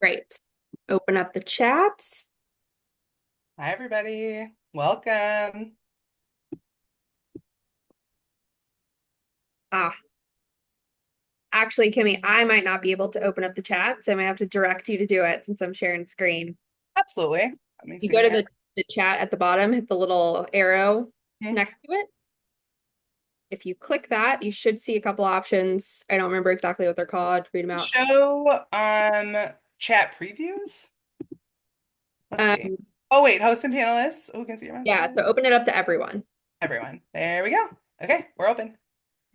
Right. Open up the chat. Hi, everybody. Welcome. Ah, actually, Kimmy, I might not be able to open up the chat, so I might have to direct you to do it since I'm sharing screen. Absolutely. Let me You see go to here. the chat at the bottom, hit the little arrow Hmm. next to it. If you click that, you should see a couple options. I don't remember exactly what they're called. Read them out. Show chat previews. Let's see. Um, Oh, wait. Host and panelists. Who can see your yeah, message? so open it up to everyone. Everyone. There we go. Okay, we're open.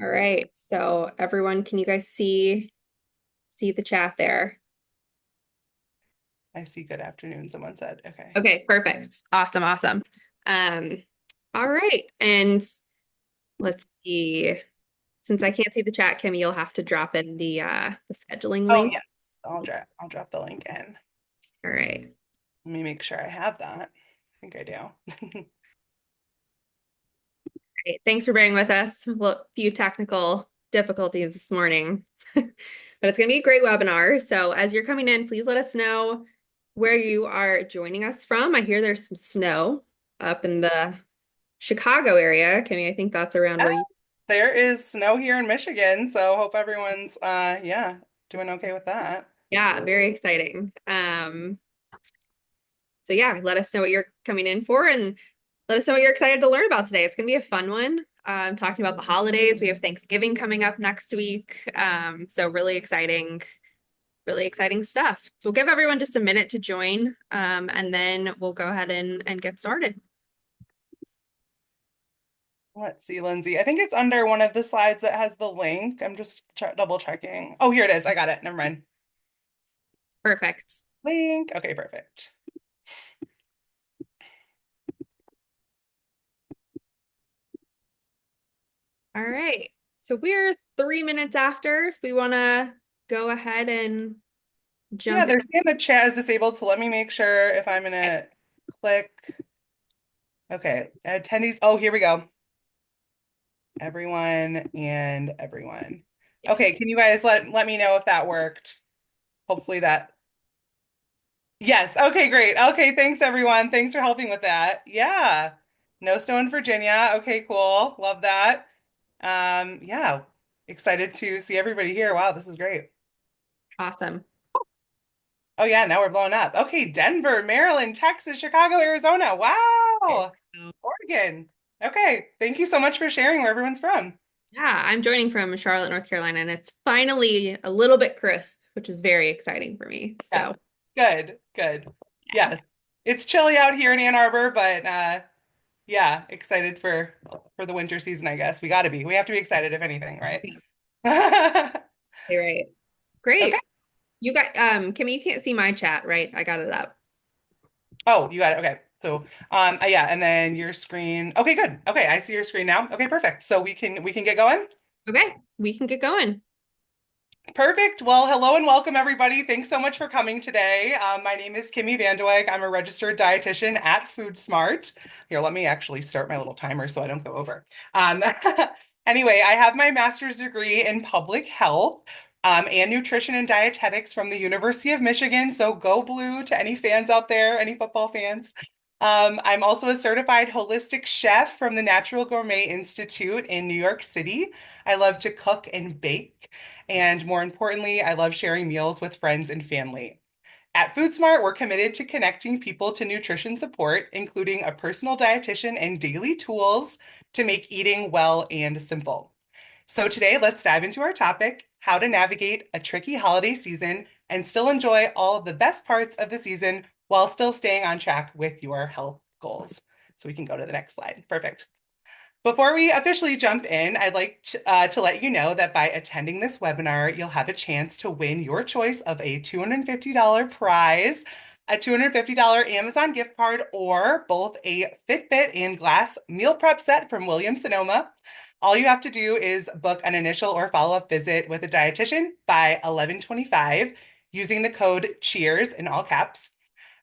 All right. So everyone, can you guys see the chat there? I see good afternoon, someone said. Okay. Okay, perfect. Awesome, awesome. Um, all right. And let's see. Since I can't see the chat, Kimmy, you'll have to drop in the scheduling Oh, link. yes. I'll drop the link in. All right. Let me make sure I have that. I think I do. Great. Thanks for bearing with us. A few technical difficulties this morning, but it's going to be a great webinar. So as you're coming in, please let us know where you are joining us from. I hear there's some snow up in the Chicago area. Kimmy, I think that's around Yeah, where you. there is snow here in Michigan, so hope everyone's yeah, doing okay with that. Yeah, very exciting. So yeah, let us know what you're coming in for and let us know what you're excited to learn about today. It's going to be a fun one. Talking about the holidays. We have Thanksgiving coming up next week. So really exciting stuff. So we'll give everyone just a minute to join, and then we'll go ahead and get started. Let's see, Lindsay. I think it's under one of the slides that has the link. I'm just double checking. Oh, here it is. I got it. Never mind. Perfect. Link. Okay, perfect. All right. So we're 3 minutes after. If we want to go ahead and Yeah, jump in. they're saying the chat is disabled, so let me make sure if I'm gonna click. Okay, attendees. Oh, here we go. Everyone and everyone. Yes. Okay, can you guys let me know if that worked? Hopefully that. Yes. Okay, great. Okay, thanks everyone. Thanks for helping with that. Yeah. No snow in Virginia. Okay, cool. Love that. Yeah. Excited to see everybody here. Wow, this is great. Awesome. Oh yeah, now we're blowing up. Okay, Denver, Maryland, Texas, Chicago, Arizona. Wow. Oregon. Okay, thank you so much for sharing where everyone's from. Yeah, I'm joining from Charlotte, North Carolina, and it's finally a little bit crisp, which is very exciting for me. Yeah. So, Good, good. yeah. Yes. It's chilly out here in Ann Arbor, but yeah, excited for the winter season, I guess. We got to be. We have to be excited if anything, right? You're right. Okay. Great. You got Kimmy, you can't see my chat, right? I got it up. Oh, you got it. Okay. So, yeah, and then your screen. Okay, good. Okay, I see your screen now. Okay, perfect. So we can get going. Okay, we can get going. Perfect. Well, hello and welcome, everybody. Thanks so much for coming today. My name is Kimmy Vandeweghe. I'm a registered dietitian at FoodSmart. Here, let me actually start my little timer so I don't go over. Um, anyway, I have my master's degree in public health and nutrition and dietetics from the University of Michigan. So go blue to any fans out there, any football fans. I'm also a certified holistic chef from the Natural Gourmet Institute in New York City. I love to cook and bake. And more importantly, I love sharing meals with friends and family. At FoodSmart, we're committed to connecting people to nutrition support, including a personal dietitian and daily tools to make eating well and simple. So today, let's dive into our topic, how to navigate a tricky holiday season and still enjoy all of the best parts of the season while still staying on track with your health goals. So we can go to the next slide. Perfect. Before we officially jump in, I'd like to let you know that by attending this webinar, you'll have a chance to win your choice of a $250 prize, a $250 Amazon gift card, or both a Fitbit and Glass meal prep set from Williams Sonoma. All you have to do is book an initial or follow-up visit with a dietitian by 11/25 using the code CHEERS in all caps.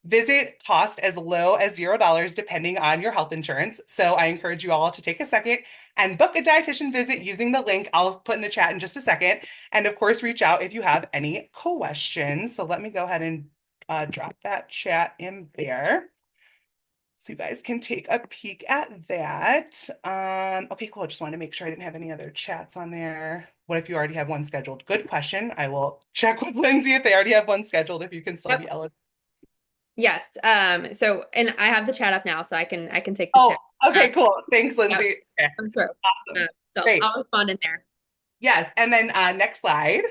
Visit cost as low as $0 depending on your health insurance. So I encourage you all to take a second and book a dietitian visit using the link I'll put in the chat in just a second. And of course, reach out if you have any questions. So let me go ahead and drop that chat in there so you guys can take a peek at that. Okay, cool. Just wanted to make sure I didn't have any other chats on there. What if you already have one scheduled? Good question. I will check with Lindsay if they already have one scheduled, if you can still be Yep. eligible. Yes. So and I have the chat up now, so I can take the Oh, chat. okay, cool. Thanks, Yep, Lindsay. Okay, for sure. awesome. So Great. I'll respond in there. Yes, and then next slide.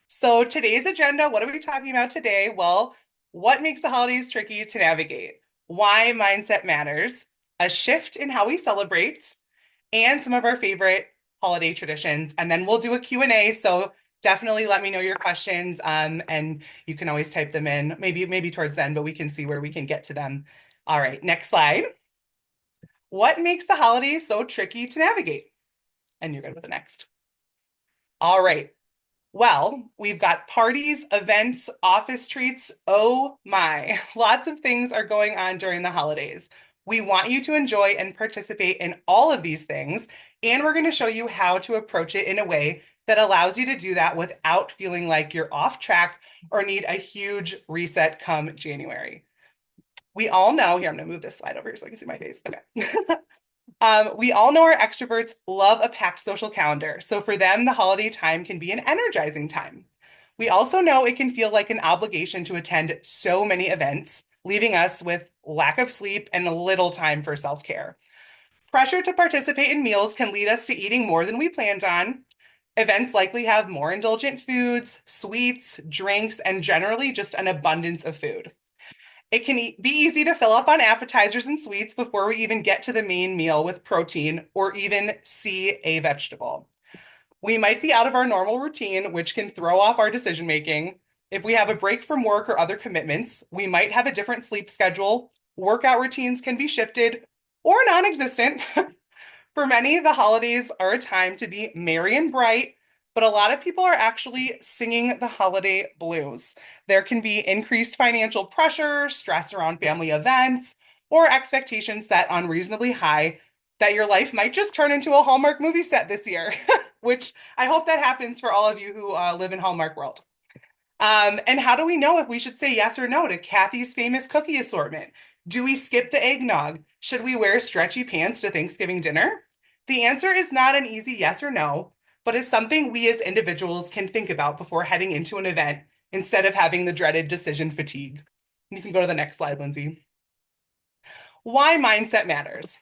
So today's agenda, what are we talking about today? Well, what makes the holidays tricky to navigate? Why mindset matters, a shift in how we celebrate, and some of our favorite holiday traditions. And then we'll do a Q&A, so definitely let me know your questions, and you can always type them in, maybe towards the end, but we can see where we can get to them. All right, next slide. What makes the holidays so tricky to navigate? And you're good with the next. All right. Well, we've got parties, events, office treats. Oh my, lots of things are going on during the holidays. We want you to enjoy and participate in all of these things, and we're going to show you how to approach it in a way that allows you to do that without feeling like you're off track or need a huge reset come January. We all know, here, I'm going to move this slide over here so I can see my face. Okay. We all know our extroverts love a packed social calendar, so for them, the holiday time can be an energizing time. We also know it can feel like an obligation to attend so many events, leaving us with lack of sleep and little time for self-care. Pressure to participate in meals can lead us to eating more than we planned on. Events likely have more indulgent foods, sweets, drinks, and generally just an abundance of food. It can be easy to fill up on appetizers and sweets before we even get to the main meal with protein or even see a vegetable. We might be out of our normal routine, which can throw off our decision making. If we have a break from work or other commitments, we might have a different sleep schedule. Workout routines can be shifted or non-existent. For many, the holidays are a time to be merry and bright, but a lot of people are actually singing the holiday blues. There can be increased financial pressure, stress around family events, or expectations set unreasonably high that your life might just turn into a Hallmark movie set this year, which I hope that happens for all of you who live in Hallmark world. And how do we know if we should say yes or no to Kathy's famous cookie assortment? Do we skip the eggnog? Should we wear stretchy pants to Thanksgiving dinner? The answer is not an easy yes or no, but is something we as individuals can think about before heading into an event instead of having the dreaded decision fatigue. You can go to the next slide, Lindsay. Why mindset matters.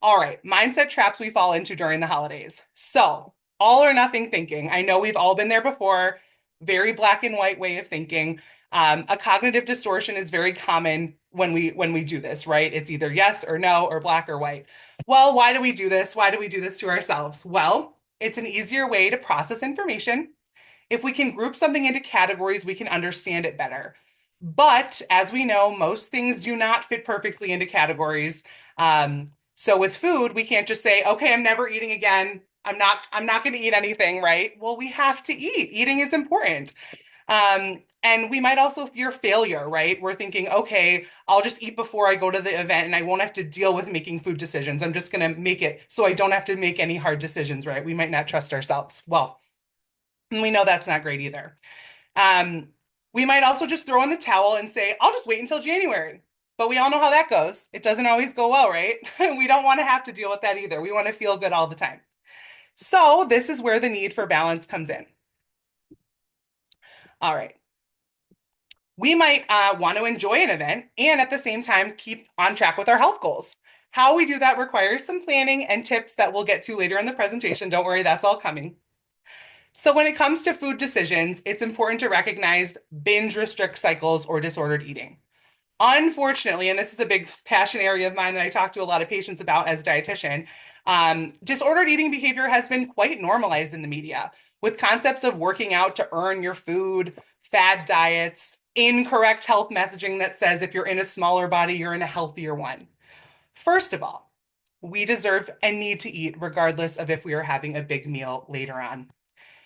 All right, mindset traps we fall into during the holidays. So, all or nothing thinking. I know we've all been there before. Very black and white way of thinking. A cognitive distortion is very common when we do this, right? It's either yes or no or black or white. Well, why do we do this? Why do we do this to ourselves? Well, it's an easier way to process information. If we can group something into categories, we can understand it better. But as we know, most things do not fit perfectly into categories. So with food, we can't just say, okay, I'm never eating again. I'm not going to eat anything, right? Well, we have to eat. Eating is important. And we might also fear failure, right? We're thinking, okay, I'll just eat before I go to the event and I won't have to deal with making food decisions. I'm just going to make it so I don't have to make any hard decisions, right? We might not trust ourselves. Well, we know that's not great either. Um, we might also just throw in the towel and say, I'll just wait until January. But we all know how that goes. It doesn't always go well, right? We don't want to have to deal with that either. We want to feel good all the time. So this is where the need for balance comes in. All right. We might want to enjoy an event and at the same time keep on track with our health goals. How we do that requires some planning and tips that we'll get to later in the presentation. Don't worry, that's all coming. So when it comes to food decisions, it's important to recognize binge restrict cycles or disordered eating. Unfortunately, and this is a big passion area of mine that I talk to a lot of patients about as a dietitian, disordered eating behavior has been quite normalized in the media with concepts of working out to earn your food, fad diets, incorrect health messaging that says if you're in a smaller body, you're in a healthier one. First of all, we deserve and need to eat regardless of if we are having a big meal later on.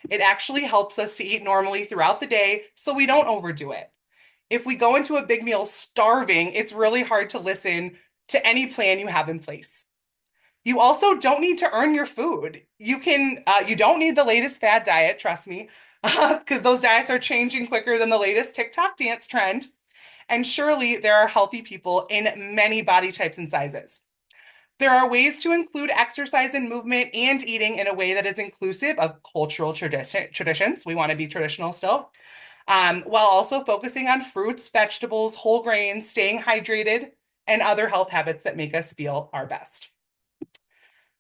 It actually helps us to eat normally throughout the day so we don't overdo it. If we go into a big meal starving, it's really hard to listen to any plan you have in place. You also don't need to earn your food. You don't need the latest fad diet, trust me, because those diets are changing quicker than the latest TikTok dance trend. And surely there are healthy people in many body types and sizes. There are ways to include exercise and movement and eating in a way that is inclusive of cultural traditions. We want to be traditional still, while also focusing on fruits, vegetables, whole grains, staying hydrated, and other health habits that make us feel our best.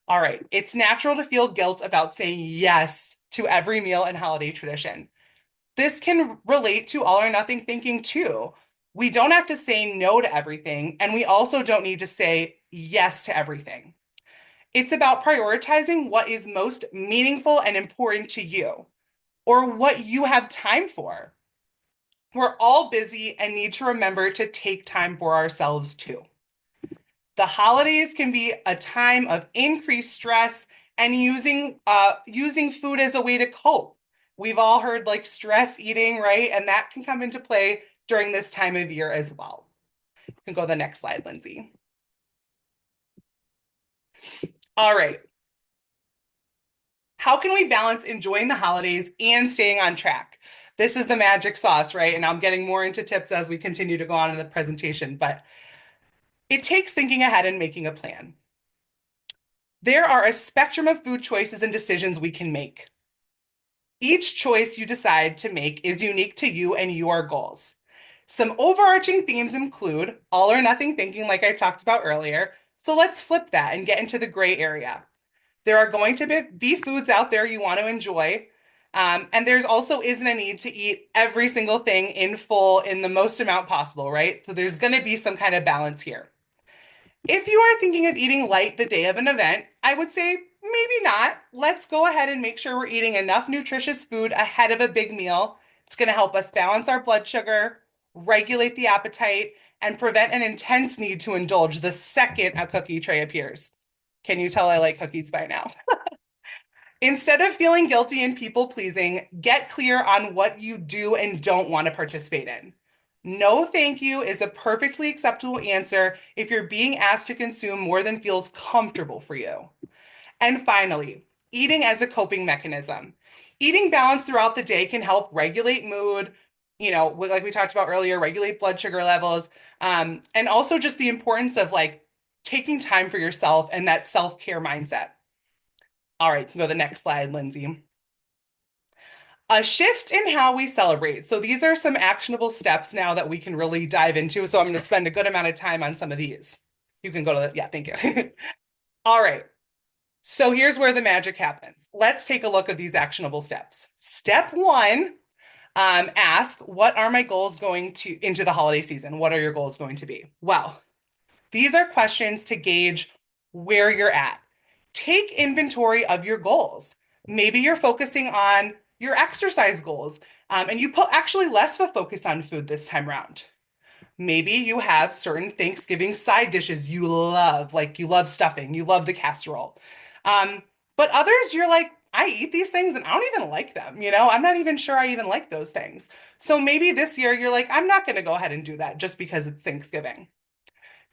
All right, it's natural to feel guilt about saying yes to every meal and holiday tradition. This can relate to all or nothing thinking too. We don't have to say no to everything, and we also don't need to say yes to everything. It's about prioritizing what is most meaningful and important to you, or what you have time for. We're all busy and need to remember to take time for ourselves too. The holidays can be a time of increased stress and using food as a way to cope. We've all heard like stress eating, right? And that can come into play during this time of year as well. You can go to the next slide, Lindsay. All right. How can we balance enjoying the holidays and staying on track? This is the magic sauce, right? And I'm getting more into tips as we continue to go on in the presentation, but it takes thinking ahead and making a plan. There are a spectrum of food choices and decisions we can make. Each choice you decide to make is unique to you and your goals. Some overarching themes include all or nothing thinking, like I talked about earlier. So let's flip that and get into the gray area. There are going to be foods out there you want to enjoy. And there's also isn't a need to eat every single thing in full in the most amount possible, right? So there's going to be some kind of balance here. If you are thinking of eating light the day of an event, I would say maybe not. Let's go ahead and make sure we're eating enough nutritious food ahead of a big meal. It's going to help us balance our blood sugar, regulate the appetite, and prevent an intense need to indulge the second a cookie tray appears. Can you tell I like cookies by now? Instead of feeling guilty and people pleasing, get clear on what you do and don't want to participate in. No, thank you is a perfectly acceptable answer if you're being asked to consume more than feels comfortable for you. And finally, eating as a coping mechanism. Eating balance throughout the day can help regulate mood, like we talked about earlier, regulate blood sugar levels, and also just the importance of like taking time for yourself and that self-care mindset. All right, go to the next slide, Lindsay. A shift in how we celebrate. So these are some actionable steps now that we can really dive into. So I'm going to spend a good amount of time on some of these. You can go to the, yeah, thank you. All right. So here's where the magic happens. Let's take a look at these actionable steps. Step one, ask, what are my goals going to into the holiday season? What are your goals going to be? Well, these are questions to gauge where you're at. Take inventory of your goals. Maybe you're focusing on your exercise goals, and you put actually less of a focus on food this time around. Maybe you have certain Thanksgiving side dishes you love, like you love stuffing, you love the casserole. But others, you're like, I eat these things and I don't even like them. I'm not even sure I even like those things. So maybe this year you're like, I'm not going to go ahead and do that just because it's Thanksgiving.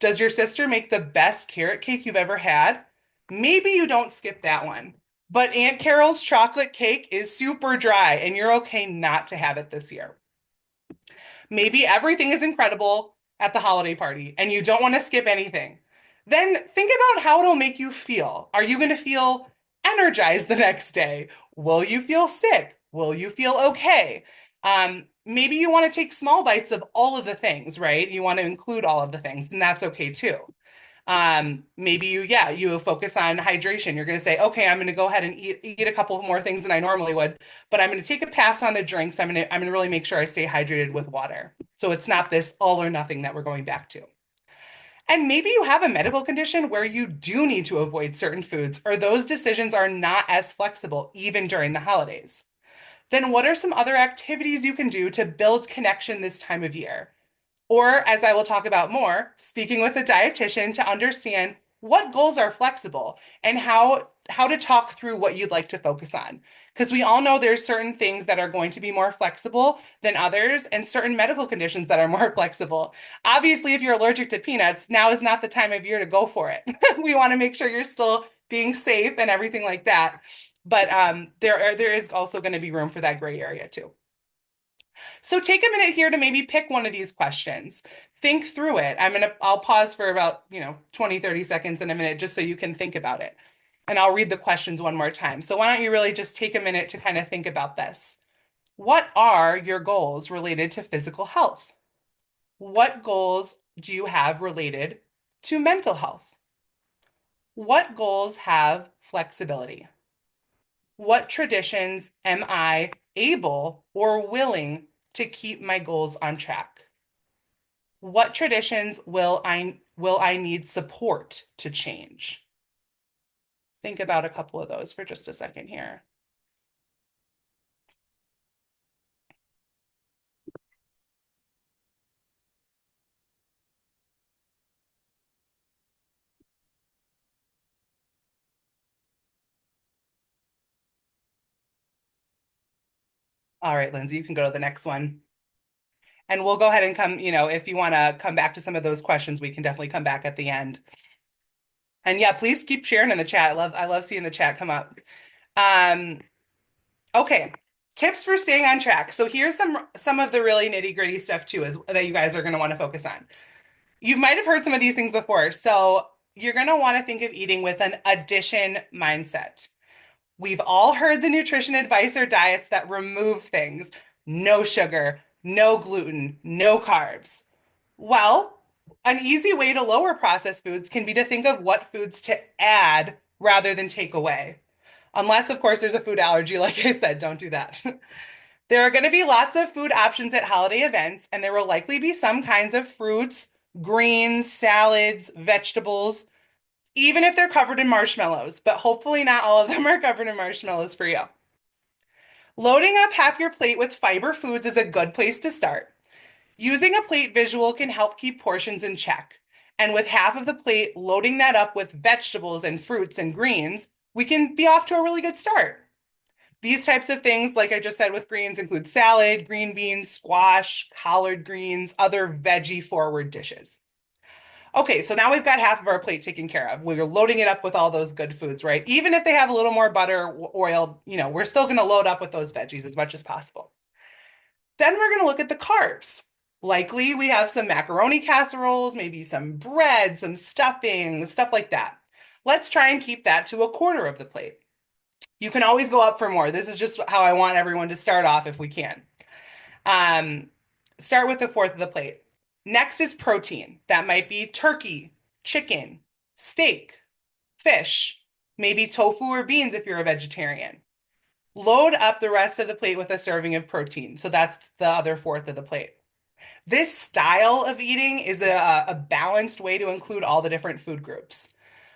Does your sister make the best carrot cake you've ever had? Maybe you don't skip that one. But Aunt Carol's chocolate cake is super dry and you're okay not to have it this year. Maybe everything is incredible at the holiday party and you don't want to skip anything. Then think about how it'll make you feel. Are you going to feel energized the next day? Will you feel sick? Will you feel okay? Maybe you want to take small bites of all of the things, right? You want to include all of the things, and that's okay too. Maybe you focus on hydration. You're going to say, okay, I'm going to go ahead and eat a couple more things than I normally would, but I'm going to take a pass on the drinks. I'm going to really make sure I stay hydrated with water. So it's not this all or nothing that we're going back to. And maybe you have a medical condition where you do need to avoid certain foods, or those decisions are not as flexible even during the holidays. Then what are some other activities you can do to build connection this time of year? Or, as I will talk about more, speaking with a dietitian to understand what goals are flexible and how to talk through what you'd like to focus on. Because we all know there's certain things that are going to be more flexible than others and certain medical conditions that are more flexible. Obviously, if you're allergic to peanuts, now is not the time of year to go for it. We want to make sure you're still being safe and everything like that. But there is also going to be room for that gray area too. So take a minute here to maybe pick one of these questions. Think through it. I'll pause for about, 20, 30 seconds in a minute just so you can think about it. And I'll read the questions one more time. So why don't you really just take a minute to kind of think about this? What are your goals related to physical health? What goals do you have related to mental health? What goals have flexibility? What traditions am I able or willing to keep my goals on track? What traditions will I need support to change? Think about a couple of those for just a second here. All right, Lindsay, you can go to the next one. And we'll go ahead and come, if you want to come back to some of those questions, we can definitely come back at the end. And yeah, please keep sharing in the chat. I love seeing the chat come up. Um, okay. Tips for staying on track. So here's some of the really nitty-gritty stuff too, that you guys are going to want to focus on. You might have heard some of these things before. So you're going to want to think of eating with an addition mindset. We've all heard the nutrition advice or diets that remove things. No sugar, no gluten, no carbs. Well, an easy way to lower processed foods can be to think of what foods to add rather than take away. Unless, of course, there's a food allergy, like I said, don't do that. There are going to be lots of food options at holiday events, and there will likely be some kinds of fruits, greens, salads, vegetables, even if they're covered in marshmallows, but hopefully not all of them are covered in marshmallows for you. Loading up half your plate with fiber foods is a good place to start. Using a plate visual can help keep portions in check. And with half of the plate, loading that up with vegetables and fruits and greens, we can be off to a really good start. These types of things, like I just said with greens, include salad, green beans, squash, collard greens, other veggie forward dishes. Okay, so now we've got half of our plate taken care of. We're loading it up with all those good foods, right? Even if they have a little more butter, oil, we're still going to load up with those veggies as much as possible. Then we're going to look at the carbs. Likely we have some macaroni casseroles, maybe some bread, some stuffing, stuff like that. Let's try and keep that to a quarter of the plate. You can always go up for more. This is just how I want everyone to start off if we can. Start with a fourth of the plate. Next is protein. That might be turkey, chicken, steak, fish, maybe tofu or beans if you're a vegetarian. Load up the rest of the plate with a serving of protein. So that's the other fourth of the plate. This style of eating is a balanced way to include all the different food groups.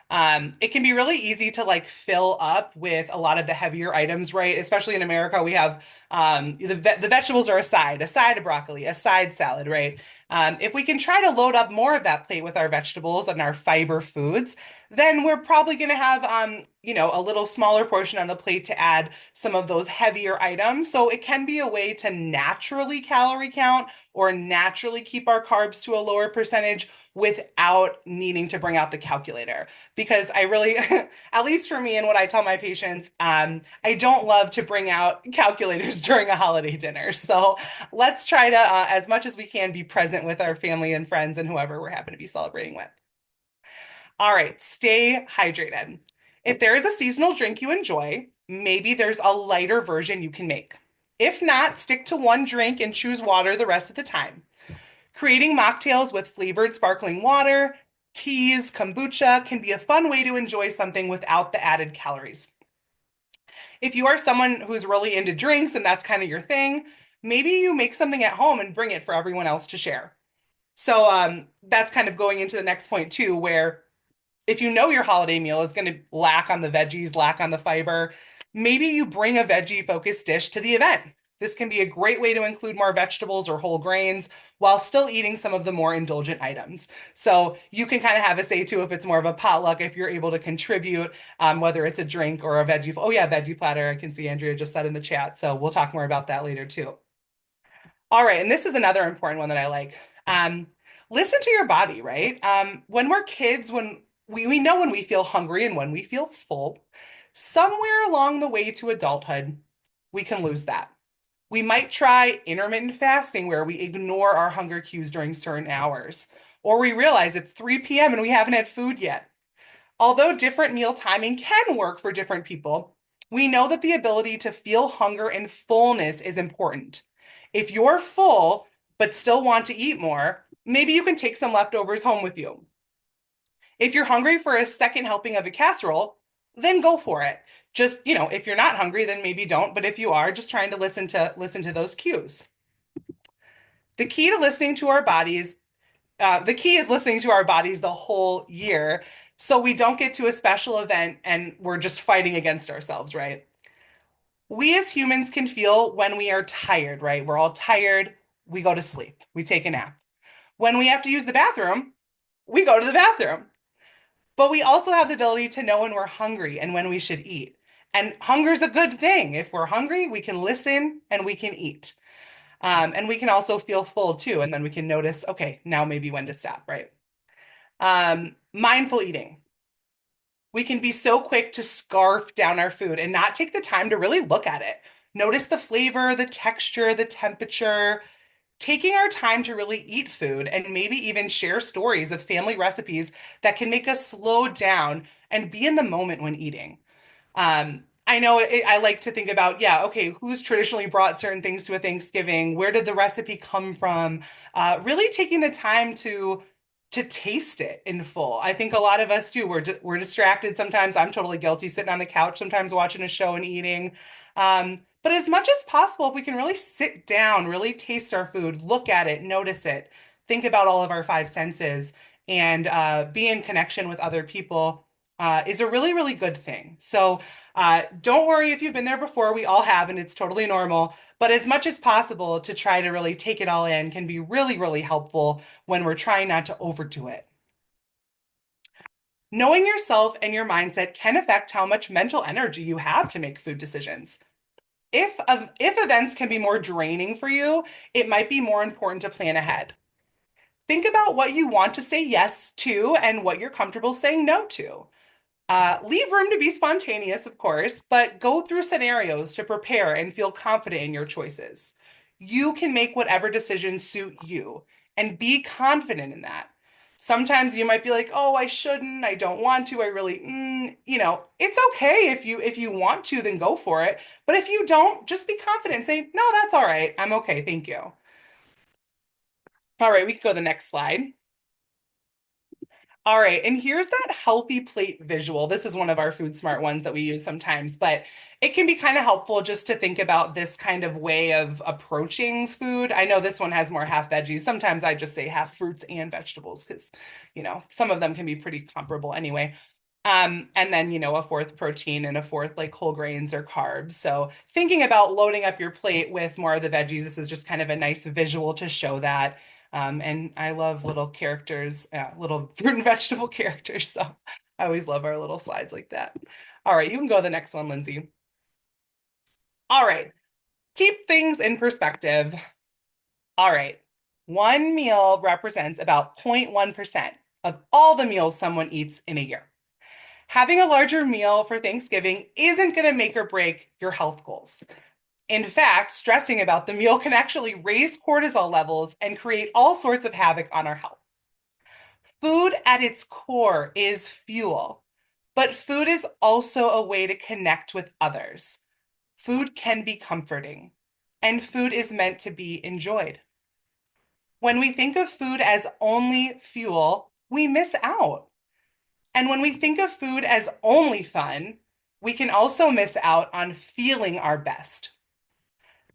It can be really easy to like fill up with a lot of the heavier items, right? Especially in America, we have the vegetables are a side of broccoli, a side salad, right? If we can try to load up more of that plate with our vegetables and our fiber foods, then we're probably going to have a little smaller portion on the plate to add some of those heavier items. So it can be a way to naturally calorie count or naturally keep our carbs to a lower percentage without needing to bring out the calculator. Because I really, at least for me and what I tell my patients, I don't love to bring out calculators during a holiday dinner. So let's try to, as much as we can, be present with our family and friends and whoever we're happen to be celebrating with. All right, stay hydrated. If there is a seasonal drink you enjoy, maybe there's a lighter version you can make. If not, stick to one drink and choose water the rest of the time. Creating mocktails with flavored sparkling water, teas, kombucha can be a fun way to enjoy something without the added calories. If you are someone who's really into drinks and that's kind of your thing, maybe you make something at home and bring it for everyone else to share. So that's kind of going into the next point too, where if you know your holiday meal is going to lack on the veggies, lack on the fiber, maybe you bring a veggie focused dish to the event. This can be a great way to include more vegetables or whole grains while still eating some of the more indulgent items. So you can kind of have a say too if it's more of a potluck, if you're able to contribute, whether it's a drink or a veggie. Oh yeah, veggie platter. I can see Andrea just said in the chat. So we'll talk more about that later too. All right, and this is another important one that I like. Um, Listen to your body, right? When we're kids, when we know when we feel hungry and when we feel full, somewhere along the way to adulthood, we can lose that. We might try intermittent fasting where we ignore our hunger cues during certain hours, or we realize it's 3 p.m. and we haven't had food yet. Although different meal timing can work for different people, we know that the ability to feel hunger and fullness is important. If you're full but still want to eat more, maybe you can take some leftovers home with you. If you're hungry for a second helping of a casserole, then go for it. Just, if you're not hungry, then maybe don't, but if you are, just trying to listen to those cues. The key to listening to our bodies the key is listening to our bodies the whole year so we don't get to a special event and we're just fighting against ourselves, right? We as humans can feel when we are tired, right? We're all tired, we go to sleep, we take a nap. When we have to use the bathroom, we go to the bathroom. But we also have the ability to know when we're hungry and when we should eat. And hunger is a good thing. If we're hungry, we can listen and we can eat. And we can also feel full too. And then we can notice, okay, now maybe when to stop, right? Mindful eating. We can be so quick to scarf down our food and not take the time to really look at it. Notice the flavor, the texture, the temperature. Taking our time to really eat food and maybe even share stories of family recipes that can make us slow down and be in the moment when eating. I know I like to think about, yeah, okay, who's traditionally brought certain things to a Thanksgiving? Where did the recipe come from? Really taking the time to taste it in full. I think a lot of us do. We're distracted sometimes. I'm totally guilty sitting on the couch sometimes watching a show and eating. But as much as possible, if we can really sit down, really taste our food, look at it, notice it, think about all of our five senses, and be in connection with other people is a really, really good thing. So don't worry if you've been there before. We all have, and it's totally normal. But as much as possible to try to really take it all in can be really, really helpful when we're trying not to overdo it. Knowing yourself and your mindset can affect how much mental energy you have to make food decisions. If events can be more draining for you, it might be more important to plan ahead. Think about what you want to say yes to and what you're comfortable saying no to. Leave room to be spontaneous, of course, but go through scenarios to prepare and feel confident in your choices. You can make whatever decisions suit you and be confident in that. Sometimes you might be like, "Oh, I shouldn't. I don't want to. I really, it's okay if you want to, then go for it. But if you don't, just be confident and say, "No, that's all right. I'm okay. Thank you." All right, we can go to the next slide. All right, and here's that healthy plate visual. This is one of our Food Smart ones that we use sometimes, but it can be kind of helpful just to think about this kind of way of approaching food. I know this one has more half veggies. Sometimes I just say half fruits and vegetables because, some of them can be pretty comparable anyway. And then, a fourth protein and a fourth like whole grains or carbs. So thinking about loading up your plate with more of the veggies, this is just kind of a nice visual to show that. And I love little characters, little fruit and vegetable characters. So I always love our little slides like that. All right, you can go to the next one, Lindsay. All right, keep things in perspective. All right, one meal represents about 0.1% of all the meals someone eats in a year. Having a larger meal for Thanksgiving isn't going to make or break your health goals. In fact, stressing about the meal can actually raise cortisol levels and create all sorts of havoc on our health. Food at its core is fuel, but food is also a way to connect with others. Food can be comforting, and food is meant to be enjoyed. When we think of food as only fuel, we miss out. And when we think of food as only fun, we can also miss out on feeling our best.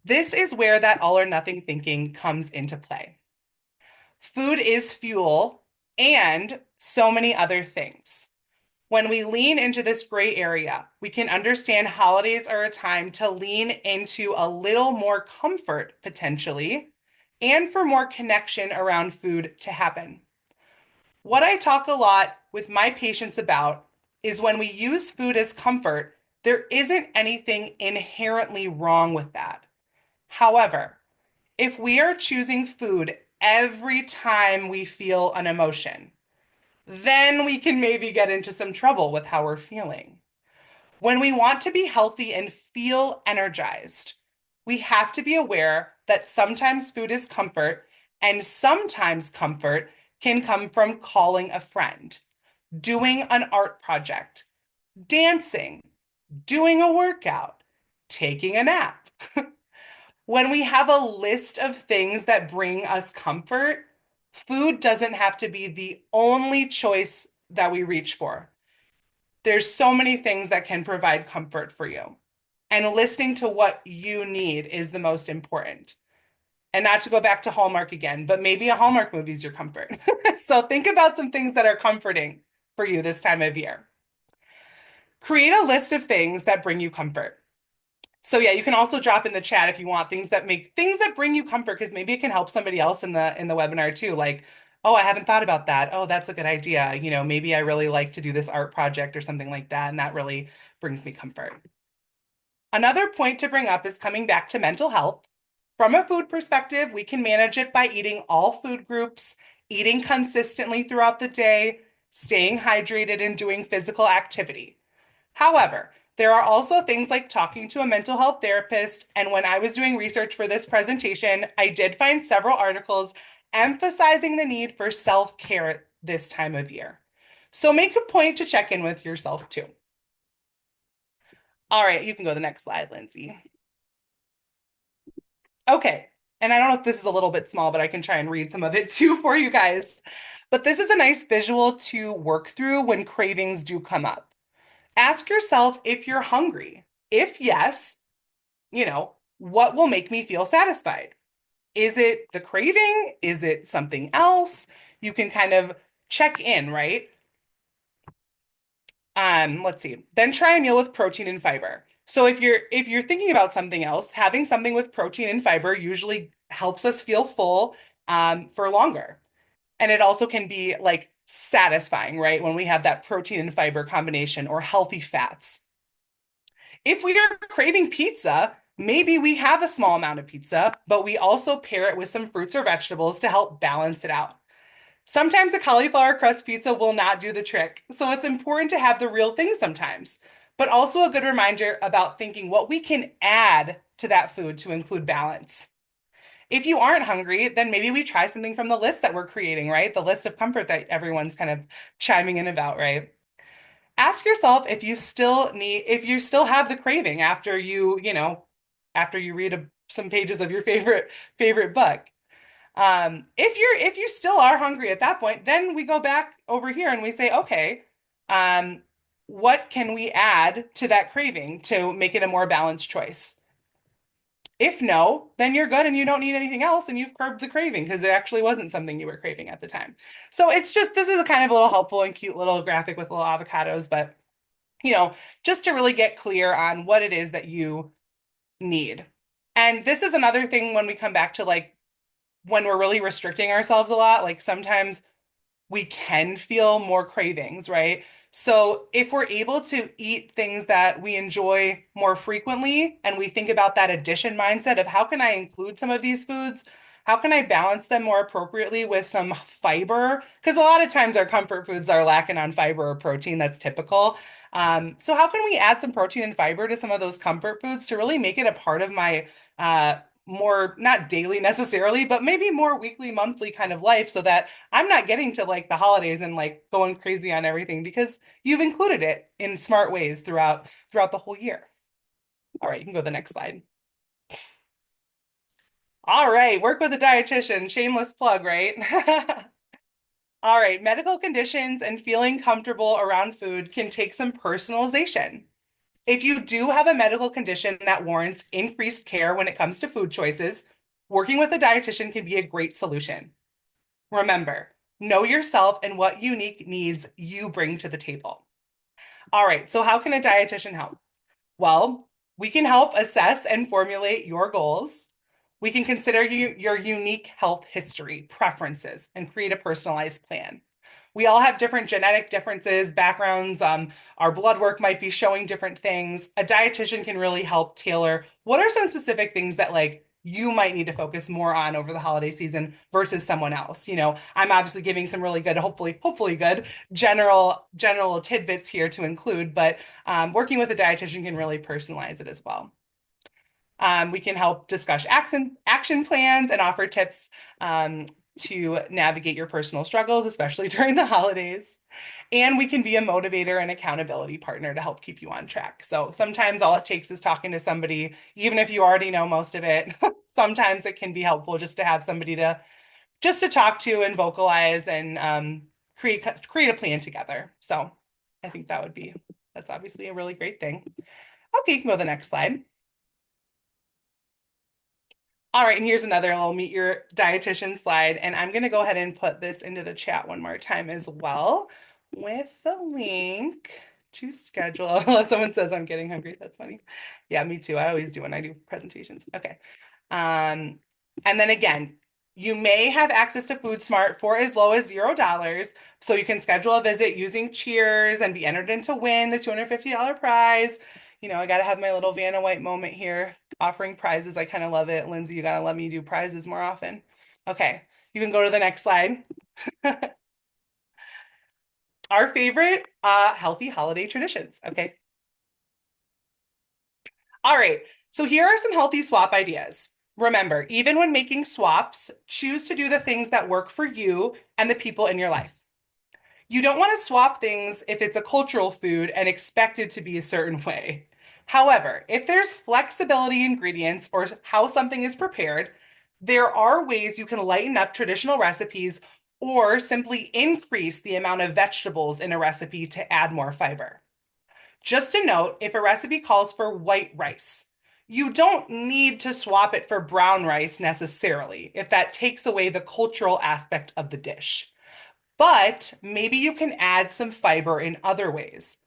This is where that all or nothing thinking comes into play. Food is fuel and so many other things. When we lean into this gray area, we can understand holidays are a time to lean into a little more comfort potentially and for more connection around food to happen. What I talk a lot with my patients about is when we use food as comfort, there isn't anything inherently wrong with that. However, if we are choosing food every time we feel an emotion, then we can maybe get into some trouble with how we're feeling. When we want to be healthy and feel energized, we have to be aware that sometimes food is comfort, and sometimes comfort can come from calling a friend, doing an art project, dancing, doing a workout, taking a nap. When we have a list of things that bring us comfort, food doesn't have to be the only choice that we reach for. There's so many things that can provide comfort for you. And listening to what you need is the most important. And not to go back to Hallmark again, but maybe a Hallmark movie is your comfort. So think about some things that are comforting for you this time of year. Create a list of things that bring you comfort. So yeah, you can also drop in the chat if you want things that bring you comfort because maybe it can help somebody else in the webinar too. Like, oh, I haven't thought about that. Oh, that's a good idea. Maybe I really like to do this art project or something like that, and that really brings me comfort. Another point to bring up is coming back to mental health. From a food perspective, we can manage it by eating all food groups, eating consistently throughout the day, staying hydrated, and doing physical activity. However, there are also things like talking to a mental health therapist. And when I was doing research for this presentation, I did find several articles emphasizing the need for self-care this time of year. So make a point to check in with yourself too. All right, you can go to the next slide, Lindsay. Okay, and I don't know if this is a little bit small, but I can try and read some of it too for you guys. But this is a nice visual to work through when cravings do come up. Ask yourself if you're hungry. If yes, what will make me feel satisfied? Is it the craving? Is it something else? You can kind of check in, right? Let's see. Then try a meal with protein and fiber. So if you're thinking about something else, having something with protein and fiber usually helps us feel full for longer. And it also can be like satisfying, right? When we have that protein and fiber combination or healthy fats. If we are craving pizza, maybe we have a small amount of pizza, but we also pair it with some fruits or vegetables to help balance it out. Sometimes a cauliflower crust pizza will not do the trick, so it's important to have the real thing sometimes, but also a good reminder about thinking what we can add to that food to include balance. If you aren't hungry, then maybe we try something from the list that we're creating, right? The list of comfort that everyone's kind of chiming in about, right? Ask yourself if you still have the craving after after you read some pages of your favorite book. If you still are hungry at that point, then we go back over here and we say, okay, um, what can we add to that craving to make it a more balanced choice? If no, then you're good and you don't need anything else and you've curbed the craving because it actually wasn't something you were craving at the time. So this is a kind of a little helpful and cute little graphic with little avocados, but just to really get clear on what it is that you need. And this is another thing when we come back to like when we're really restricting ourselves a lot, like sometimes we can feel more cravings, right? So if we're able to eat things that we enjoy more frequently and we think about that addition mindset of how can I include some of these foods? How can I balance them more appropriately with some fiber? Because a lot of times our comfort foods are lacking on fiber or protein. That's typical. So how can we add some protein and fiber to some of those comfort foods to really make it a part of my more, not daily necessarily, but maybe more weekly, monthly kind of life so that I'm not getting to like the holidays and like going crazy on everything because you've included it in smart ways throughout the whole year. All right, you can go to the next slide. All right, work with a dietitian, shameless plug, right? All right, medical conditions and feeling comfortable around food can take some personalization. If you do have a medical condition that warrants increased care when it comes to food choices, working with a dietitian can be a great solution. Remember, know yourself and what unique needs you bring to the table. All right, so how can a dietitian help? Well, we can help assess and formulate your goals. We can consider your unique health history, preferences, and create a personalized plan. We all have different genetic differences, backgrounds. Our blood work might be showing different things. A dietitian can really help tailor what are some specific things that like you might need to focus more on over the holiday season versus someone else. I'm obviously giving some really good, hopefully good general tidbits here to include, but working with a dietitian can really personalize it as well. We can help discuss action plans and offer tips to navigate your personal struggles, especially during the holidays. And we can be a motivator and accountability partner to help keep you on track. So sometimes all it takes is talking to somebody, even if you already know most of it. Sometimes it can be helpful just to have somebody to talk to and vocalize and create a plan together. So I think that's obviously a really great thing. Okay, you can go to the next slide. All right, and here's another little meet your dietitian slide. And I'm going to go ahead and put this into the chat one more time as well with the link to schedule. Someone says I'm getting hungry. That's funny. Yeah, me too. I always do when I do presentations. Okay. And then again, you may have access to FoodSmart for as low as $0. So you can schedule a visit using Cheers and be entered in to win the $250 prize. I got to have my little Vanna White moment here, offering prizes. I kind of love it. Lindsay, you got to let me do prizes more often. Okay, you can go to the next slide. Our favorite healthy holiday traditions. Okay. All right. So here are some healthy swap ideas. Remember, even when making swaps, choose to do the things that work for you and the people in your life. You don't want to swap things if it's a cultural food and expect it to be a certain way. However, if there's flexibility in ingredients or how something is prepared, there are ways you can lighten up traditional recipes or simply increase the amount of vegetables in a recipe to add more fiber. Just a note, if a recipe calls for white rice, you don't need to swap it for brown rice necessarily if that takes away the cultural aspect of the dish. But maybe you can add some fiber in other ways.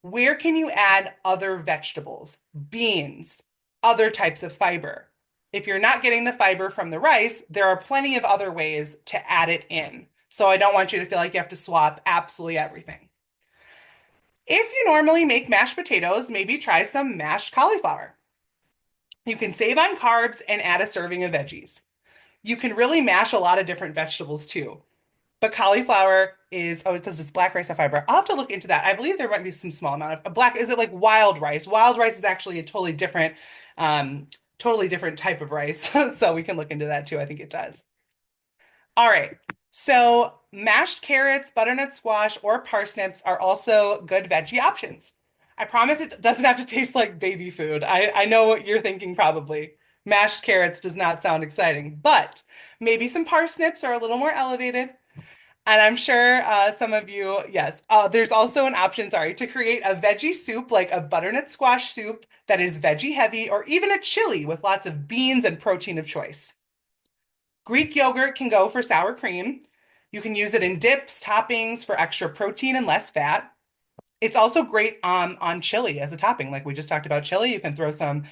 Where can you add other vegetables, beans, other types of fiber? If you're not getting the fiber from the rice, there are plenty of other ways to add it in. So I don't want you to feel like you have to swap absolutely everything. If you normally make mashed potatoes, maybe try some mashed cauliflower. You can save on carbs and add a serving of veggies. You can really mash a lot of different vegetables too. But cauliflower it says it's black rice of fiber. I'll have to look into that. I believe there might be some small amount of black. Is it like wild rice? Wild rice is actually a totally different type of rice. So we can look into that too. I think it does. All right. So mashed carrots, butternut squash, or parsnips are also good veggie options. I promise it doesn't have to taste like baby food. I know what you're thinking probably. Mashed carrots does not sound exciting, but maybe some parsnips are a little more elevated. And I'm sure some of you, yes. There's also an option, sorry, to create a veggie soup like a butternut squash soup that is veggie heavy, or even a chili with lots of beans and protein of choice. Greek yogurt can go for sour cream. You can use it in dips, toppings for extra protein and less fat. It's also great on chili as a topping. Like we just talked about chili, you can throw some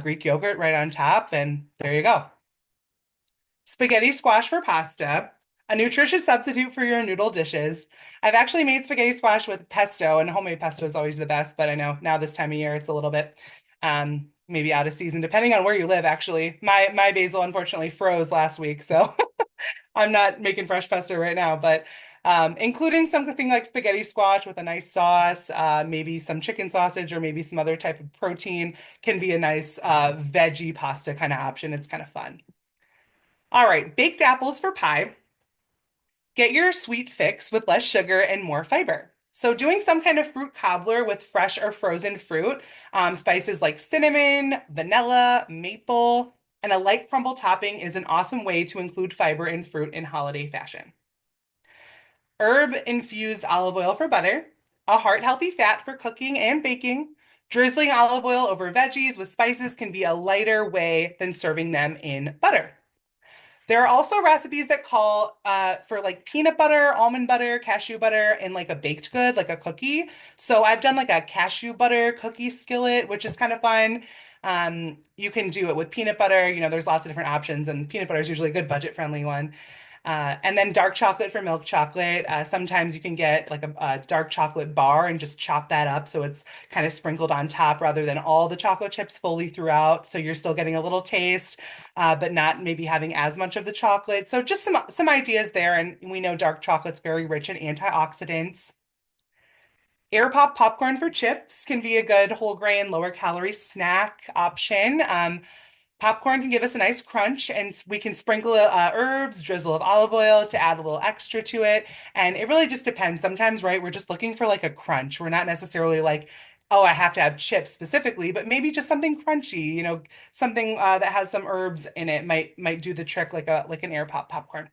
Greek yogurt right on top, and there you go. Spaghetti squash for pasta, a nutritious substitute for your noodle dishes. I've actually made spaghetti squash with pesto, and homemade pesto is always the best, but I know now this time of year it's a little bit maybe out of season, depending on where you live, actually. My basil unfortunately froze last week, so I'm not making fresh pesto right now, but including something like spaghetti squash with a nice sauce, maybe some chicken sausage or maybe some other type of protein can be a nice veggie pasta kind of option. It's kind of fun. All right, baked apples for pie. Get your sweet fix with less sugar and more fiber. So doing some kind of fruit cobbler with fresh or frozen fruit, spices like cinnamon, vanilla, maple, and a light crumble topping is an awesome way to include fiber in fruit in holiday fashion. Herb-infused olive oil for butter, a heart-healthy fat for cooking and baking. Drizzling olive oil over veggies with spices can be a lighter way than serving them in butter. There are also recipes that call for like peanut butter, almond butter, cashew butter, and like a baked good, like a cookie. So I've done like a cashew butter cookie skillet, which is kind of fun. You can do it with peanut butter. There's lots of different options, and peanut butter is usually a good budget-friendly one. And then dark chocolate for milk chocolate. Sometimes you can get like a dark chocolate bar and just chop that up so it's kind of sprinkled on top rather than all the chocolate chips fully throughout. So you're still getting a little taste, but not maybe having as much of the chocolate. So just some ideas there. And we know dark chocolate's very rich in antioxidants. Air pop popcorn for chips can be a good whole grain, lower calorie snack option. Popcorn can give us a nice crunch, and we can sprinkle herbs, drizzle of olive oil to add a little extra to it. And it really just depends. Sometimes, right, we're just looking for like a crunch. We're not necessarily like, oh, I have to have chips specifically, but maybe just something crunchy, something that has some herbs in it might do the trick like an air pop popcorn.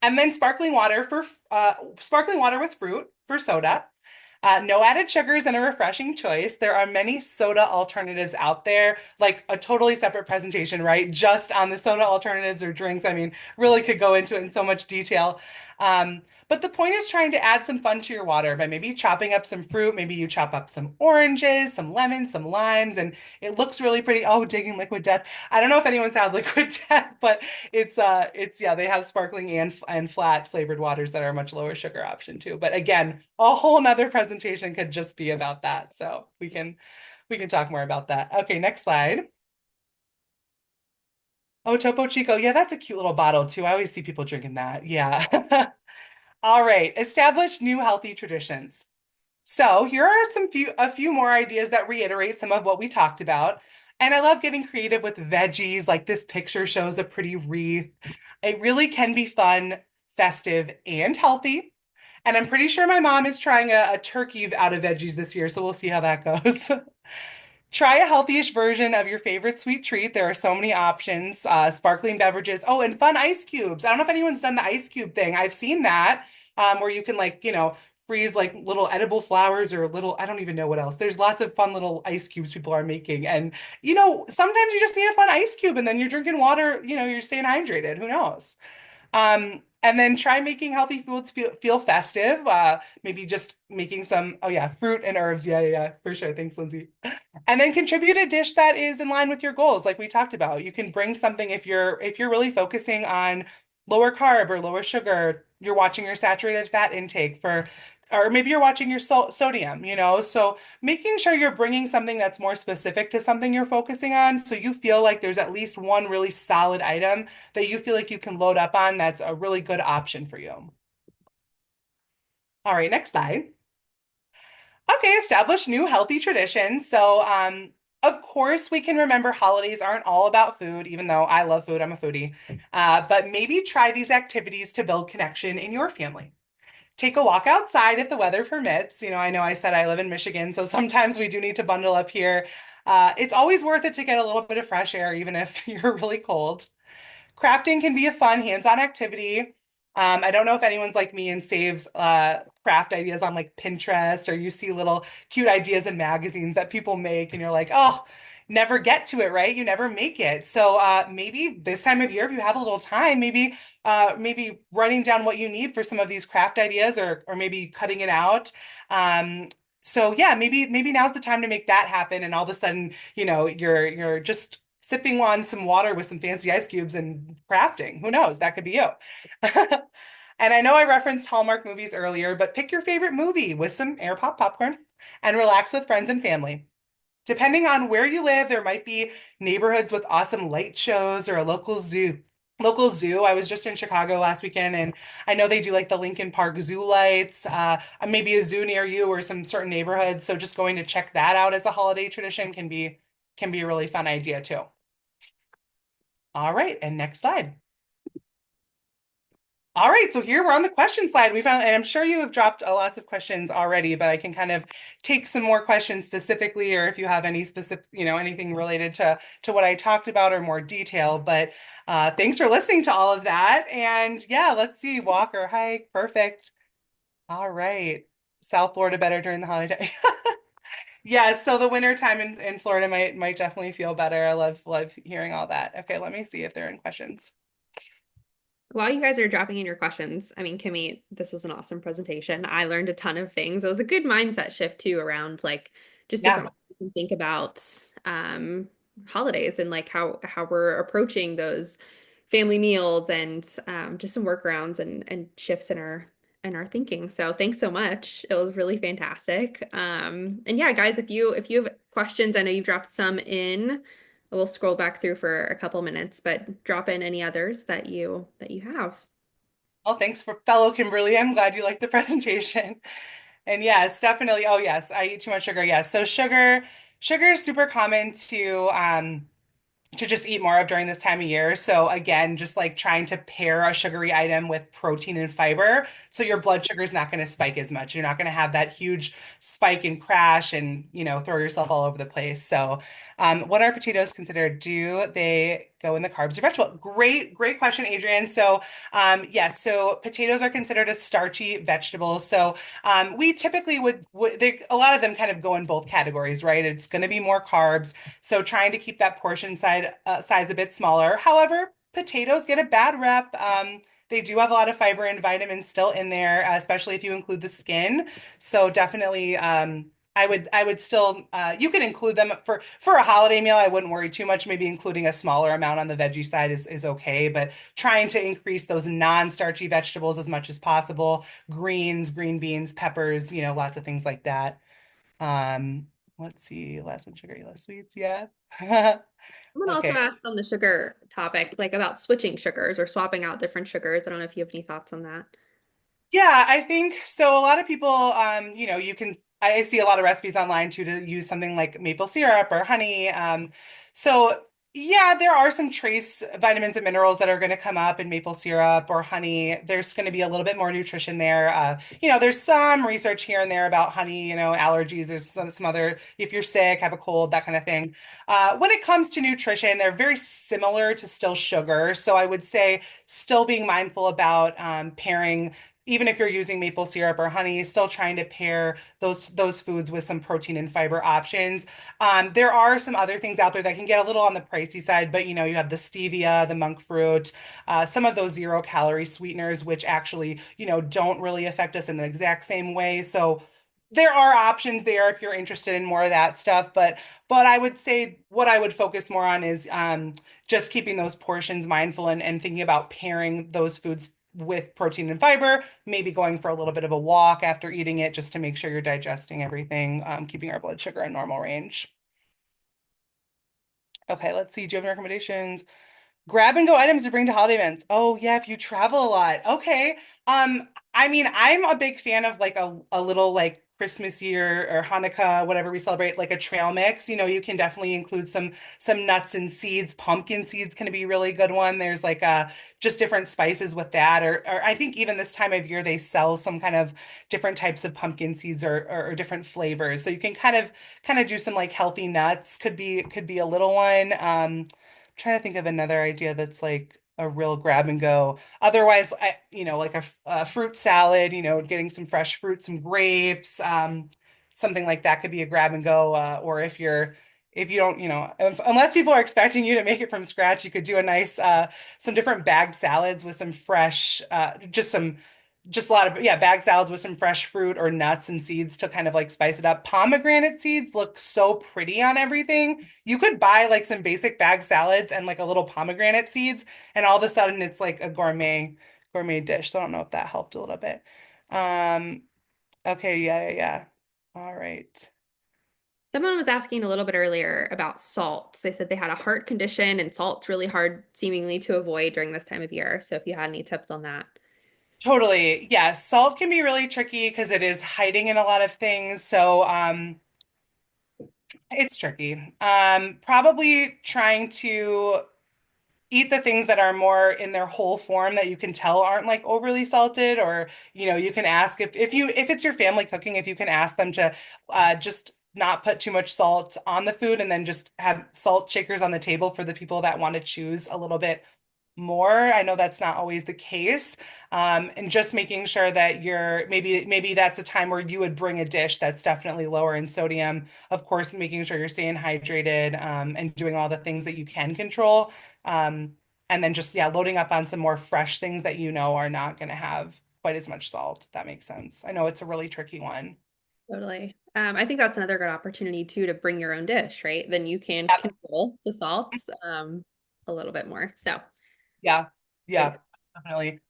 And then sparkling water with fruit for soda. No added sugars and a refreshing choice. There are many soda alternatives out there, like a totally separate presentation, right? Just on the soda alternatives or drinks. I mean, really could go into it in so much detail. But the point is trying to add some fun to your water by maybe chopping up some fruit. Maybe you chop up some oranges, some lemons, some limes, and it looks really pretty. Oh, digging liquid death. I don't know if anyone's had liquid death, but it's yeah, they have sparkling and flat flavored waters that are a much lower sugar option too. But again, a whole nother presentation could just be about that. So we can talk more about that. Okay, next slide. Oh, Topo Chico. Yeah, that's a cute little bottle too. I always see people drinking that. Yeah. All right. Establish new healthy traditions. So here are a few more ideas that reiterate some of what we talked about. And I love getting creative with veggies, like this picture shows a pretty wreath. It really can be fun, festive, and healthy. And I'm pretty sure my mom is trying a turkey out of veggies this year, so we'll see how that goes. Try a healthy-ish version of your favorite sweet treat. There are so many options, sparkling beverages. Oh, and fun ice cubes. I don't know if anyone's done the ice cube thing. I've seen that where you can like, freeze like little edible flowers or little, I don't even know what else. There's lots of fun little ice cubes people are making. And, sometimes you just need a fun ice cube and then you're drinking water, you're staying hydrated. Who knows? And then try making healthy foods feel festive. Maybe just making some, oh yeah, fruit and herbs. Yeah, yeah, yeah, for sure. Thanks, Lindsay. And then contribute a dish that is in line with your goals, like we talked about. You can bring something if you're really focusing on lower carb or lower sugar, you're watching your saturated fat intake or maybe you're watching your sodium, So making sure you're bringing something that's more specific to something you're focusing on, so you feel like there's at least one really solid item that you feel like you can load up on that's a really good option for you. All right, next slide. Okay, establish new healthy traditions. So, of course, we can remember holidays aren't all about food, even though I love food, I'm a foodie. But maybe try these activities to build connection in your family. Take a walk outside if the weather permits. I know I said I live in Michigan, so sometimes we do need to bundle up here. It's always worth it to get a little bit of fresh air, even if you're really cold. Crafting can be a fun hands-on activity. I don't know if anyone's like me and saves craft ideas on like Pinterest, or you see little cute ideas in magazines that people make and you're like, oh, never get to it, right? You never make it. So maybe this time of year, if you have a little time, maybe writing down what you need for some of these craft ideas, or maybe cutting it out. So yeah, maybe now's the time to make that happen, and all of a sudden, you're just sipping on some water with some fancy ice cubes and crafting. Who knows? That could be you. And I know I referenced Hallmark movies earlier, but pick your favorite movie with some air pop popcorn and relax with friends and family. Depending on where you live, there might be neighborhoods with awesome light shows or a local zoo. Local zoo. I was just in Chicago last weekend, and I know they do like the Lincoln Park Zoo lights, maybe a zoo near you or some certain neighborhoods. So just going to check that out as a holiday tradition can be a really fun idea too. All right, and next slide. All right, so here we're on the question slide. We found, and I'm sure you have dropped lots of questions already, but I can kind of take some more questions specifically, or if you have any specific, anything related to what I talked about or more detail. But thanks for listening to all of that. And yeah, let's see, walk or hike, perfect. All right, South Florida better during the holiday. Yeah, so the winter time in Florida might definitely feel better. I love hearing all that. Okay, let me see if there are any questions. While you guys are dropping in your questions, I mean, Kimmy, this was an awesome presentation. I learned a ton of things. It was a good mindset shift too around like just different Yeah. ways you can think about holidays and like how we're approaching those family meals and just some workarounds and shifts in our thinking. So thanks so much. It was really fantastic. And yeah, guys, if you have questions, I know you've dropped some in. We'll scroll back through for a couple minutes, but drop in any others that you have. Well, thanks for fellow Kimberly. I'm glad you liked the presentation. And yes, definitely. Oh, yes, I eat too much sugar. Yes. So sugar is super common to just eat more of during this time of year. So again, just like trying to pair a sugary item with protein and fiber, so your blood sugar is not going to spike as much. You're not going to have that huge spike and crash and, throw yourself all over the place. So, what are potatoes considered? Do they go in the carbs or vegetable? Great, great question, Adrian. So, yes, so potatoes are considered a starchy vegetable. So, we typically a lot of them kind of go in both categories, right? It's going to be more carbs, so trying to keep that portion size a bit smaller. However, potatoes get a bad rep. They do have a lot of fiber and vitamins still in there, especially if you include the skin. So definitely, I would still you can include them for a holiday meal. I wouldn't worry too much. Maybe including a smaller amount on the veggie side is okay, but trying to increase those non-starchy vegetables as much as possible. Greens, green beans, peppers, lots of things like that. Um, let's see. Less on sugar, less sweets. Yeah. Someone also Okay. asked on the sugar topic, like about switching sugars or swapping out different sugars. I don't know if you have any thoughts on that. Yeah, I think so. A lot of people, I see a lot of recipes online too to use something like maple syrup or honey. So yeah, there are some trace vitamins and minerals that are going to come up in maple syrup or honey. There's going to be a little bit more nutrition there. There's some research here and there about honey, allergies. There's some other, if you're sick, have a cold, that kind of thing. When it comes to nutrition, they're very similar to still sugar. So I would say still being mindful about pairing, even if you're using maple syrup or honey, still trying to pair those foods with some protein and fiber options. There are some other things out there that can get a little on the pricey side, but you have the stevia, the monk fruit, some of those 0 calorie sweeteners, which actually, don't really affect us in the exact same way. So there are options there if you're interested in more of that stuff, but I would say what I would focus more on is just keeping those portions mindful and thinking about pairing those foods with protein and fiber, maybe going for a little bit of a walk after eating it just to make sure you're digesting everything, keeping our blood sugar in normal range. Okay, let's see. Do you have any recommendations? Grab and go items to bring to holiday events. Oh yeah, if you travel a lot. Okay. I mean, I'm a big fan of like a little like Christmas year or Hanukkah, whatever we celebrate, like a trail mix. You can definitely include some nuts and seeds. Pumpkin seeds can be a really good one. There's like just different spices with that. Or I think even this time of year they sell some kind of different types of pumpkin seeds or different flavors. So you can kind of do some like healthy nuts. Could be a little one. Trying to think of another idea that's like a real grab and go. Otherwise, like a fruit salad, getting some fresh fruit, some grapes, something like that could be a grab and go. Or if you don't, unless people are expecting you to make it from scratch, you could do a nice, some different bag salads with some fresh, just a lot of, yeah, bag salads with some fresh fruit or nuts and seeds to kind of like spice it up. Pomegranate seeds look so pretty on everything. You could buy like some basic bag salads and like a little pomegranate seeds, and all of a sudden it's like a gourmet dish. So I don't know if that helped a little bit. Um, okay, yeah, yeah, yeah. All right. Someone was asking a little bit earlier about salt. They said they had a heart condition and salt's really hard seemingly to avoid during this time of year. So if you had any tips on that. Totally. Yeah, salt can be really tricky because it is hiding in a lot of things. So, it's tricky. Probably trying to eat the things that are more in their whole form that you can tell aren't like overly salted, or you can ask if it's your family cooking, if you can ask them to just not put too much salt on the food and then just have salt shakers on the table for the people that want to choose a little bit more. I know that's not always the case. And just making sure that you're maybe that's a time where you would bring a dish that's definitely lower in sodium. Of course, making sure you're staying hydrated, and doing all the things that you can control. Um, And then just, yeah, loading up on some more fresh things that you know are not going to have quite as much salt. If that makes sense. I know it's a really tricky one. Totally. I think that's another good opportunity too to bring your own dish, right? Then you can Yep. control the salts a little bit more. So Yeah. great. Yeah, definitely.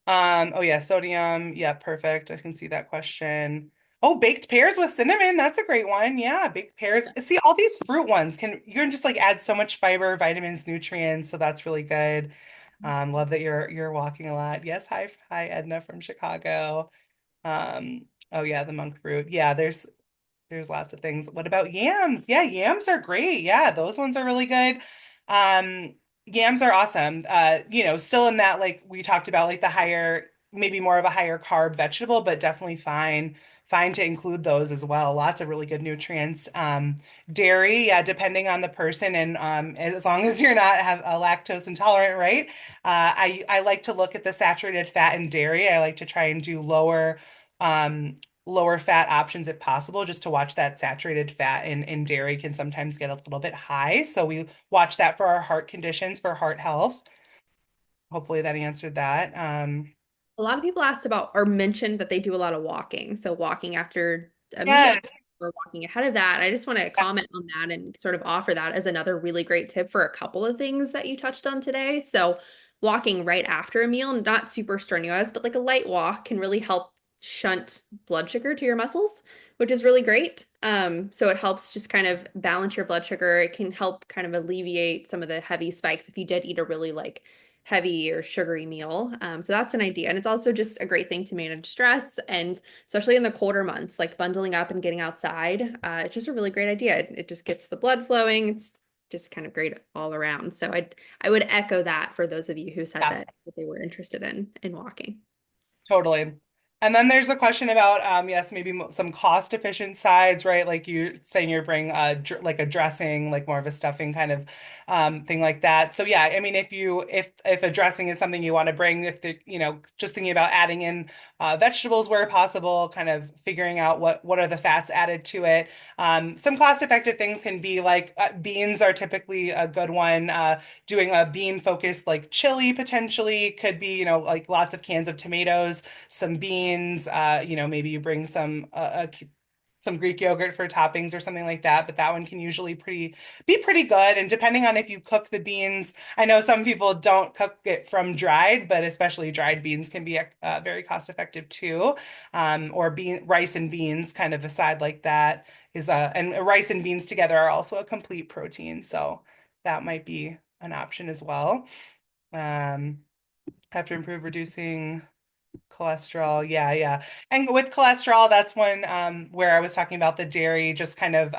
Oh yeah, sodium. Yeah, perfect. I can see that question. Oh, baked pears with cinnamon. That's a great one. Yeah, baked pears. See, all these fruit ones can you can just like add so much fiber, vitamins, nutrients, so that's really good. Love that you're walking a lot. Yes, hi Edna from Chicago. Oh yeah, the monk fruit. Yeah, there's lots of things. What about yams? Yeah, yams are great. Yeah, those ones are really good. Um, Yams are awesome. Still in that like we talked about like the higher, maybe more of a higher carb vegetable, but definitely fine to include those as well. Lots of really good nutrients. Dairy, yeah, depending on the person and as long as you're not have a lactose intolerant, right? I like to look at the saturated fat in dairy. I like to try and do um lower fat options if possible, just to watch that saturated fat in dairy can sometimes get a little bit high. So we watch that for our heart conditions, for heart health. Hopefully that answered that. A lot of people asked about or mentioned that they do a lot of walking. So walking after a meal Yes. or walking ahead of that. I just want to comment on that and sort of offer that as another really great tip for a couple of things that you touched on today. So walking right after a meal, not super strenuous, but like a light walk can really help shunt blood sugar to your muscles, which is really great. So it helps just kind of balance your blood sugar. It can help kind of alleviate some of the heavy spikes if you did eat a really like heavy or sugary meal. So that's an idea. And it's also just a great thing to manage stress. And especially in the colder months, like bundling up and getting outside, it's just a really great idea. It just gets the blood flowing. It's just kind of great all around. So I would echo that for those of you who said Yeah. that they were interested in walking. Totally. And then there's a question about yes, maybe some cost efficient sides, right? Like you saying you're bringing like a dressing, like more of a stuffing kind of thing like that. So yeah, I mean if a dressing is something you want to bring, if the just thinking about adding in vegetables where possible, kind of figuring out what are the fats added to it. Some cost effective things can be like beans are typically a good one. Doing a bean focused like chili potentially could be, like lots of cans of tomatoes, some beans, maybe you bring some Greek yogurt for toppings or something like that, but that one can usually be pretty good. And depending on if you cook the beans, I know some people don't cook it from dried, but especially dried beans can be very cost effective too. Or rice and beans, kind of a side like that and rice and beans together are also a complete protein, so that might be an option as well. Um, have to improve reducing cholesterol. Yeah, yeah. And with cholesterol, that's one where I was talking about the dairy, just kind of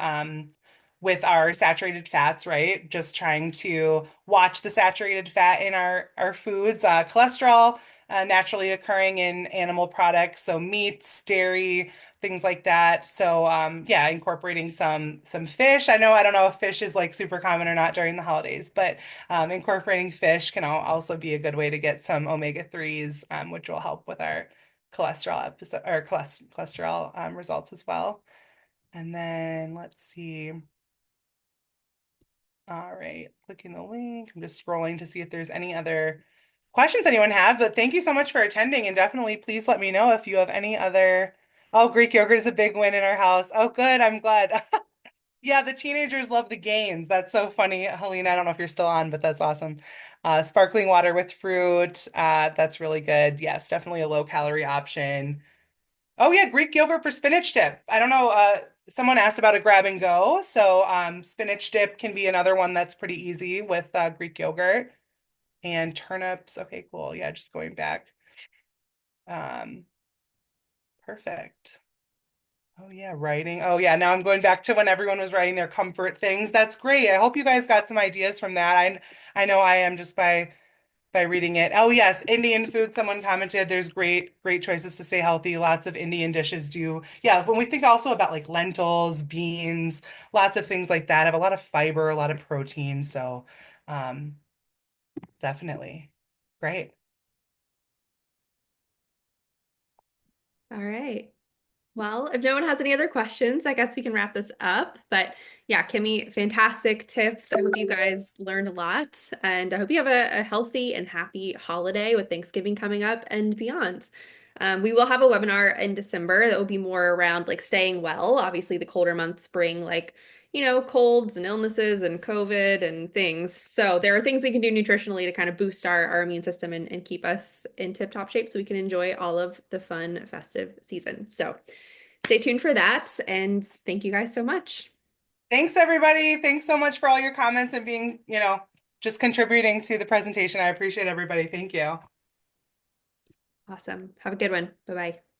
with our saturated fats, right? Just trying to watch the saturated fat in our foods. Cholesterol naturally occurring in animal products, so meats, dairy, things like that. So yeah, incorporating some fish. I don't know if fish is like super common or not during the holidays, but incorporating fish can also be a good way to get some omega-3s, which will help with our cholesterol episode or cholesterol results as well. And then let's see. All right, clicking the link. I'm just scrolling to see if there's any other questions anyone have. But thank you so much for attending, and definitely please let me know if you have any other. Oh, Greek yogurt is a big win in our house. Oh, good. I'm glad. Yeah, the teenagers love the gains. That's so funny. Helena, I don't know if you're still on, but that's awesome. Sparkling water with fruit. That's really good. Yes, definitely a low calorie option. Oh yeah, Greek yogurt for spinach dip. I don't know. Someone asked about a grab and go. So spinach dip can be another one that's pretty easy with Greek yogurt and turnips. Okay, cool. Yeah, just going back. Um, Perfect. Oh yeah, writing. Oh yeah, now I'm going back to when everyone was writing their comfort things. That's great. I hope you guys got some ideas from that. I know I am just by reading it. Oh yes, Indian food. Someone commented there's great choices to stay healthy. Lots of Indian dishes do. Yeah, when we think also about like lentils, beans, lots of things like that have a lot of fiber, a lot of protein. So, um, definitely great. All right. Well, if no one has any other questions, I guess we can wrap this up. But yeah, Kimmy, fantastic tips. I hope you guys learned a lot, and I hope you have a healthy and happy holiday with Thanksgiving coming up and beyond. We will have a webinar in December that will be more around like staying well. Obviously, the colder months bring like, colds and illnesses and COVID and things. So there are things we can do nutritionally to kind of boost our immune system and keep us in tip-top shape so we can enjoy all of the fun festive season. So stay tuned for that. And thank you guys so much. Thanks, everybody. Thanks so much for all your comments and being, just contributing to the presentation. I appreciate everybody. Thank you. Awesome. Have a good one. Bye bye.